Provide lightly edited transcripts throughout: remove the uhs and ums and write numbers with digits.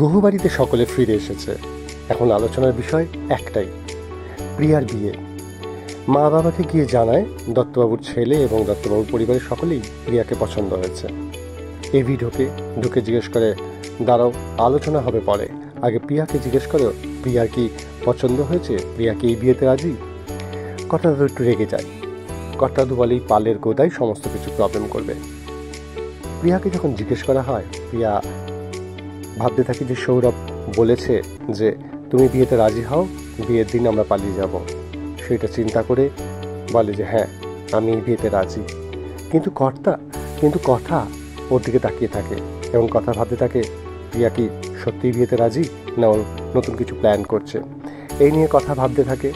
গুহবাড়িতে সকলে ফিরে এসেছে। এখন আলোচনার বিষয় একটাই, প্রিয়ার বিয়ে। মা বাবাকে গিয়ে জানায় দত্তবাবুর ছেলে এবং দত্তবাবুর পরিবারের সকলেই প্রিয়াকে পছন্দ হয়েছে। এভি ঢুকে জিজ্ঞেস করে, দাঁড়াও, আলোচনা হবে পরে, আগে প্রিয়াকে জিজ্ঞেস করো প্রিয়ার কি পছন্দ হয়েছে, প্রিয়া কি এই বিয়েতে রাজি। কর্তাদাদু একটু রেগে যায়। কর্তাদাদু বলে এই পালের গোদাই সমস্ত কিছু প্রবলেম করবে। প্রিয়াকে যখন জিজ্ঞেস করা হয়, প্রিয়া ভাবতে থাকি যে সৌরভ বলেছে যে তুমি বিয়েতে রাজি হও, বিয়ের দিন আমরা পালিয়ে যাব। সেটা চিন্তা করে বলে যে হ্যাঁ, আমি এই বিয়েতে রাজি। কিন্তু কথা ওর দিকে তাকিয়ে থাকে এবং কথা ভাবতে থাকে প্রিয়া কি সত্যিই বিয়েতে রাজি, না ওর নতুন কিছু প্ল্যান করছে। এই নিয়ে কথা ভাবতে থাকে।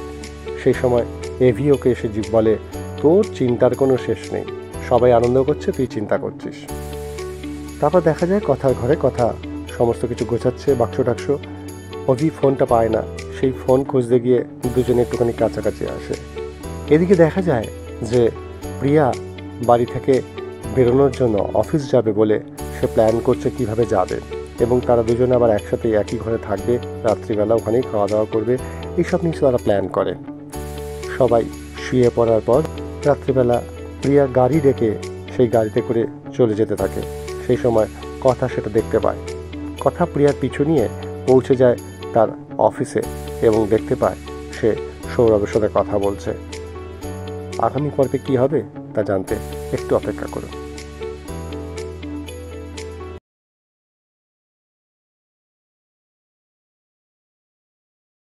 সেই সময় এভি ওকে এসে বলে, তোর চিন্তার কোনো শেষ নেই, সবাই আনন্দ করছে, তুই চিন্তা করছিস। তারপর দেখা যায় কথার ঘরে কথা সমস্ত কিছু গোছাচ্ছে, বাক্স টাক্স। অভি ফোনটা পায় না, সেই ফোন খুঁজতে গিয়ে দুজনে একটুখানি কাছাকাছি আসে। এদিকে দেখা যায় যে প্রিয়া বাড়ি থেকে বেরোনোর জন্য অফিস যাবে বলে সে প্ল্যান করছে কিভাবে যাবে, এবং তারা দুজনে আবার একসাথে একই ঘরে থাকবে, রাত্রিবেলা ওখানেই খাওয়া দাওয়া করবে, এইসব নিয়ে তারা প্ল্যান করে। সবাই শুয়ে পড়ার পর রাত্রিবেলা প্রিয়া গাড়ি ডেকে সেই গাড়িতে করে চলে যেতে থাকে। সেই সময় কথা সেটা দেখতে পায়। কথা প্রিয়ার পিছু নিয়ে পৌঁছে যায় তার অফিসে এবং দেখতে পায় সে সৌরভের সাথে কথা বলছে। আগামী পর্বে কী হবে তা জানতে একটু অপেক্ষা করো।